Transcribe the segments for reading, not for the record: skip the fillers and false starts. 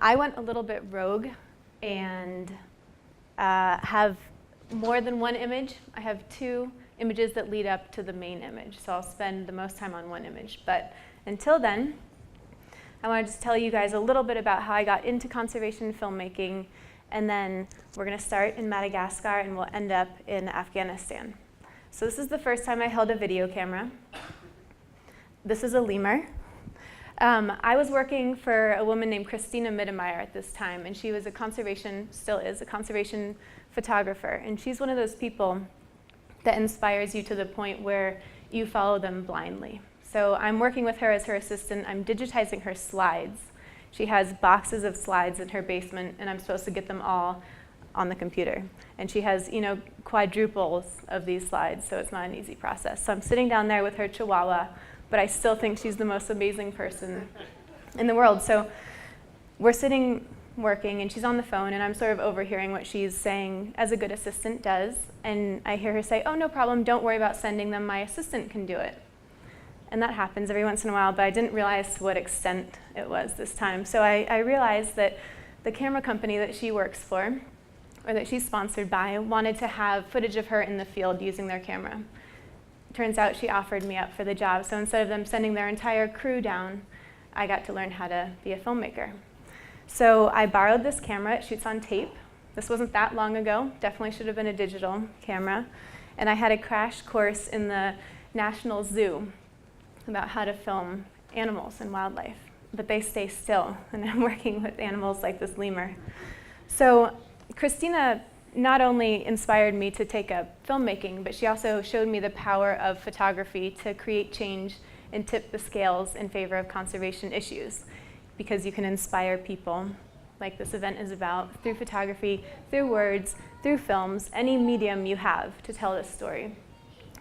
I went a little bit rogue and have more than one image. I have 2 images that lead up to the main image, so I'll spend the most time on one image. But until then, I want to just tell you guys a little bit about how I got into conservation filmmaking, and then we're going to start in Madagascar and we'll end up in Afghanistan. So this is the first time I held a video camera. This is a lemur. I was working for a woman named Christina Mittermeier at this time, and she was still is a conservation photographer. And she's one of those people that inspires you to the point where you follow them blindly. So I'm working with her as her assistant. I'm digitizing her slides. She has boxes of slides in her basement, and I'm supposed to get them all on the computer. And she has, quadruples of these slides, so it's not an easy process. So I'm sitting down there with her chihuahua, but I still think she's the most amazing person in the world. So we're sitting working, and she's on the phone, and I'm sort of overhearing what she's saying, as a good assistant does. And I hear her say, "Oh, no problem, don't worry about sending them, my assistant can do it." And that happens every once in a while, but I didn't realize to what extent it was this time. So I realized that the camera company that she works for, or that she's sponsored by, wanted to have footage of her in the field using their camera. Turns out she offered me up for the job, so instead of them sending their entire crew down, I got to learn how to be a filmmaker. So I borrowed this camera. It shoots on tape. This wasn't that long ago. Definitely should have been a digital camera. And I had a crash course in the National Zoo about how to film animals and wildlife, but they stay still, and I'm working with animals like this lemur. So Christina not only inspired me to take up filmmaking, but she also showed me the power of photography to create change and tip the scales in favor of conservation issues, because you can inspire people, like this event is about, through photography, through words, through films, any medium you have to tell this story.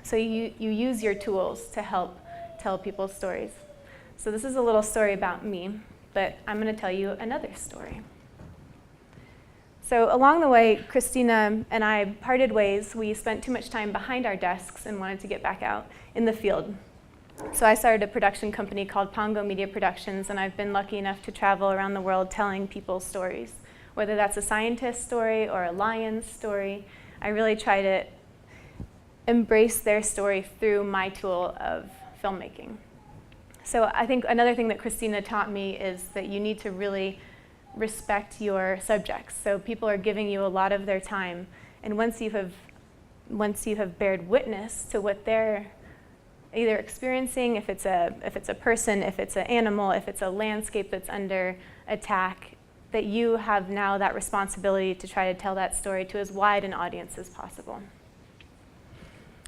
So you use your tools to help tell people's stories. So this is a little story about me, but I'm going to tell you another story. So along the way, Christina and I parted ways. We spent too much time behind our desks and wanted to get back out in the field. So I started a production company called Pongo Media Productions, and I've been lucky enough to travel around the world telling people's stories. Whether that's a scientist's story or a lion's story, I really try to embrace their story through my tool of filmmaking. So I think another thing that Christina taught me is that you need to really respect your subjects. So people are giving you a lot of their time, and once you have bared witness to what they're either experiencing, if it's a person, if it's an animal, if it's a landscape that's under attack, that you have now that responsibility to try to tell that story to as wide an audience as possible.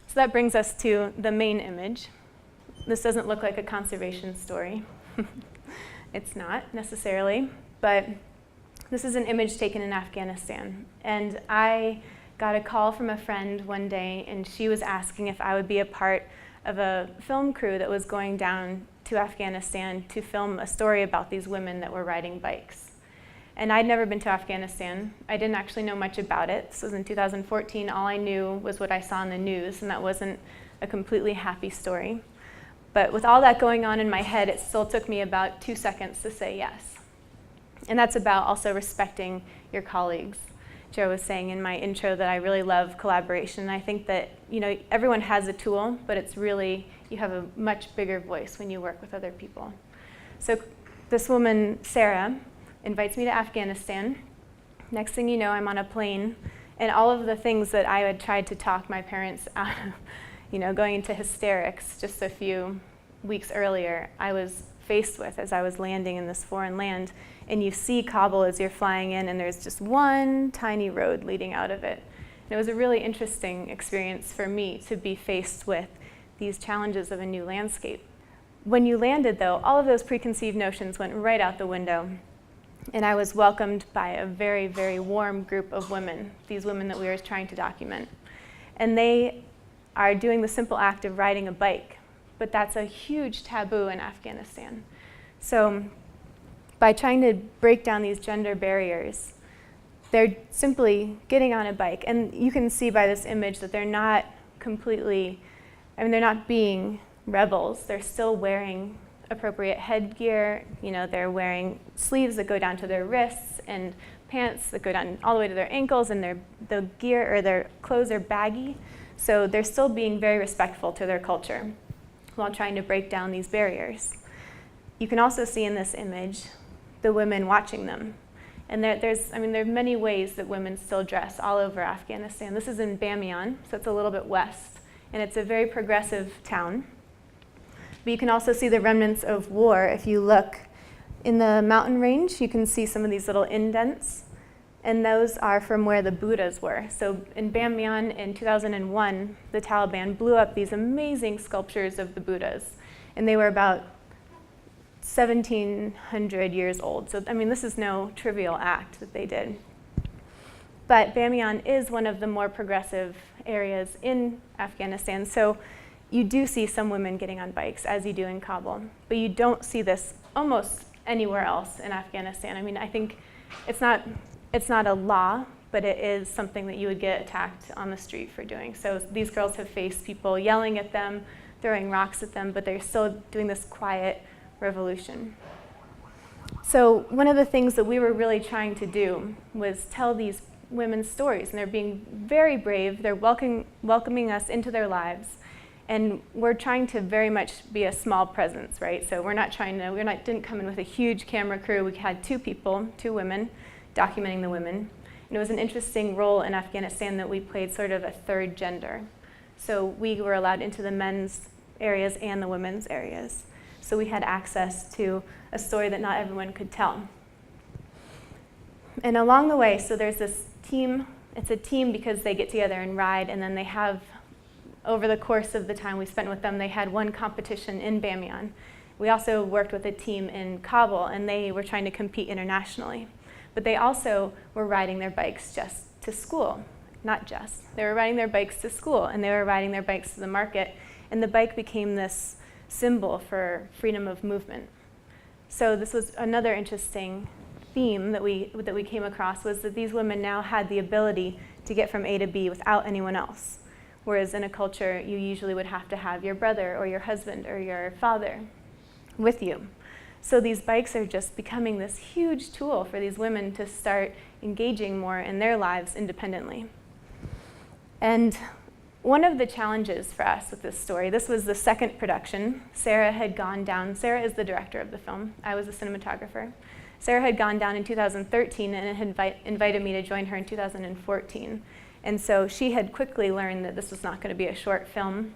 So that brings us to the main image. This doesn't look like a conservation story. It's not necessarily, but this is an image taken in Afghanistan. And I got a call from a friend one day, and she was asking if I would be a part of a film crew that was going down to Afghanistan to film a story about these women that were riding bikes. And I'd never been to Afghanistan. I didn't actually know much about it. This was in 2014. All I knew was what I saw in the news, and that wasn't a completely happy story. But with all that going on in my head, it still took me about 2 seconds to say yes. And that's about also respecting your colleagues. Joe was saying in my intro that I really love collaboration. I think that everyone has a tool, but it's really, you have a much bigger voice when you work with other people. So this woman, Sarah, invites me to Afghanistan. Next thing you know, I'm on a plane, and all of the things that I had tried to talk my parents out of, going into hysterics just a few weeks earlier, I was faced with as I was landing in this foreign land. And you see Kabul as you're flying in, and there's just one tiny road leading out of it. And it was a really interesting experience for me to be faced with these challenges of a new landscape. When you landed, though, all of those preconceived notions went right out the window. And I was welcomed by a very, very warm group of women, these women that we were trying to document. And they are doing the simple act of riding a bike, but that's a huge taboo in Afghanistan. So by trying to break down these gender barriers, they're simply getting on a bike. And you can see by this image that they're not completely, they're not being rebels. They're still wearing appropriate headgear. They're wearing sleeves that go down to their wrists and pants that go down all the way to their ankles, and the gear or their clothes are baggy. So they're still being very respectful to their culture while trying to break down these barriers. You can also see in this image the women watching them. And there are many ways that women still dress all over Afghanistan. This is in Bamiyan, so it's a little bit west, and it's a very progressive town. But you can also see the remnants of war. If you look in the mountain range, you can see some of these little indents, and those are from where the Buddhas were. So in Bamiyan in 2001, the Taliban blew up these amazing sculptures of the Buddhas, and they were about 1,700 years old. So, this is no trivial act that they did. But Bamiyan is one of the more progressive areas in Afghanistan. So you do see some women getting on bikes, as you do in Kabul. But you don't see this almost anywhere else in Afghanistan. I think it's not a law, but it is something that you would get attacked on the street for doing. So these girls have faced people yelling at them, throwing rocks at them, but they're still doing this quiet revolution. So one of the things that we were really trying to do was tell these women's stories, and they're being very brave. They're welcoming us into their lives, and we're trying to very much be a small presence, right? So didn't come in with a huge camera crew. We had two women, documenting the women. And it was an interesting role in Afghanistan that we played sort of a third gender. So we were allowed into the men's areas and the women's areas. So we had access to a story that not everyone could tell. And along the way, so there's this team. It's a team because they get together and ride, and then they have, over the course of the time we spent with them, they had one competition in Bamiyan. We also worked with a team in Kabul, and they were trying to compete internationally. But they also were riding their bikes just to school. Not just. They were riding their bikes to school, and they were riding their bikes to the market. And the bike became this symbol for freedom of movement. So this was another interesting theme that we came across, was that these women now had the ability to get from A to B without anyone else. Whereas in a culture, you usually would have to have your brother or your husband or your father with you. So these bikes are just becoming this huge tool for these women to start engaging more in their lives independently. And one of the challenges for us with this story, this was the second production. Sarah had gone down. Sarah is the director of the film. I was a cinematographer. Sarah had gone down in 2013 and had invited me to join her in 2014. And so she had quickly learned that this was not going to be a short film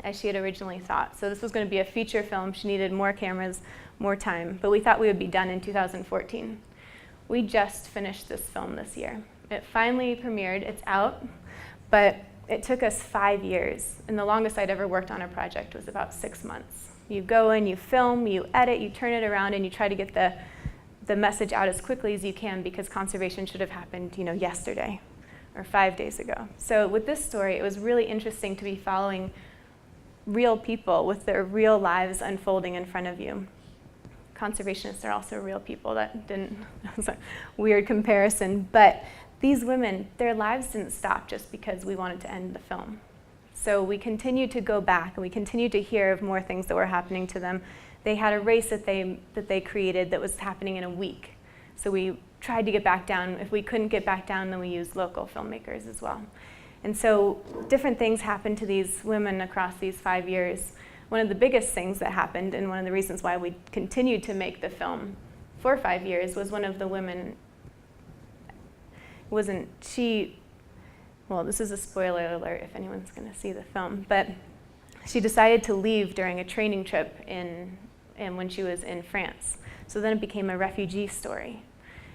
as she had originally thought. So this was going to be a feature film. She needed more cameras, more time. But we thought we would be done in 2014. We just finished this film this year. It finally premiered. It's out. But it took us 5 years, and the longest I'd ever worked on a project was about 6 months. You go in, you film, you edit, you turn it around, and you try to get the message out as quickly as you can, because conservation should have happened, yesterday or 5 days ago. So with this story, it was really interesting to be following real people with their real lives unfolding in front of you. Conservationists are also real people. That was a weird comparison, but these women, their lives didn't stop just because we wanted to end the film. So we continued to go back, and we continued to hear of more things that were happening to them. They had a race that they created that was happening in a week. So we tried to get back down. If we couldn't get back down, then we used local filmmakers as well. And so different things happened to these women across these 5 years. One of the biggest things that happened, and one of the reasons why we continued to make the film for 5 years, was one of the women well, this is a spoiler alert if anyone's going to see the film, but she decided to leave during a training trip when she was in France. So then it became a refugee story.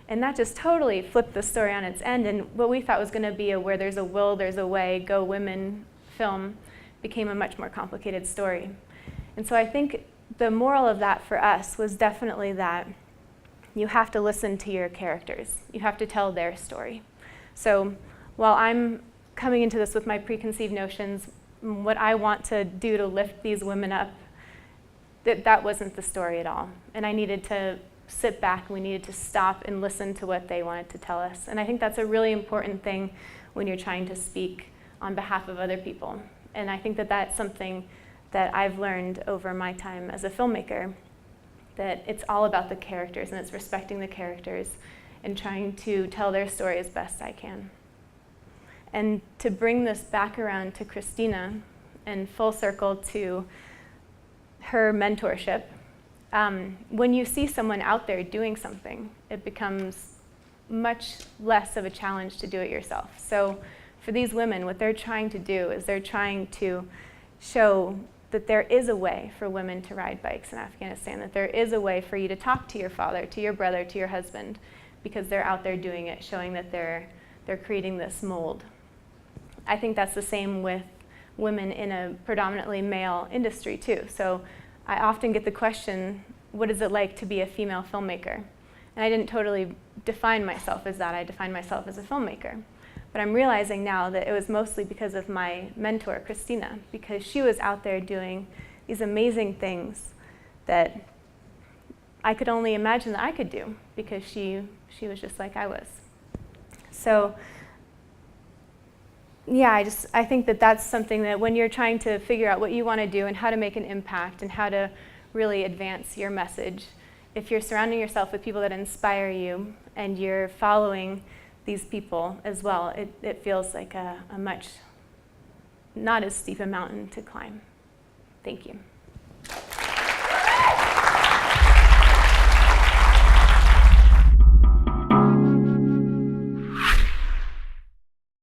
And that just totally flipped the story on its end, and what we thought was going to be a where there's a will, there's a way, go women film became a much more complicated story. And so I think the moral of that for us was definitely that you have to listen to your characters. You have to tell their story. So while I'm coming into this with my preconceived notions, what I want to do to lift these women up, that wasn't the story at all. And I needed to sit back, and we needed to stop and listen to what they wanted to tell us. And I think that's a really important thing when you're trying to speak on behalf of other people. And I think that that's something that I've learned over my time as a filmmaker, that it's all about the characters, and it's respecting the characters and trying to tell their story as best I can. And to bring this back around to Christina and full circle to her mentorship, when you see someone out there doing something, it becomes much less of a challenge to do it yourself. So for these women, what they're trying to do is they're trying to show that there is a way for women to ride bikes in Afghanistan, that there is a way for you to talk to your father, to your brother, to your husband, because they're out there doing it, showing that they're creating this mold. I think that's the same with women in a predominantly male industry too. So I often get the question, what is it like to be a female filmmaker? And I didn't totally define myself as that. I defined myself as a filmmaker. But I'm realizing now that it was mostly because of my mentor, Christina, because she was out there doing these amazing things that I could only imagine that I could do, because she was just like I was. So yeah, I think that that's something that when you're trying to figure out what you want to do and how to make an impact and how to really advance your message, if you're surrounding yourself with people that inspire you and you're following these people as well, it feels like a much not as steep a mountain to climb. Thank you.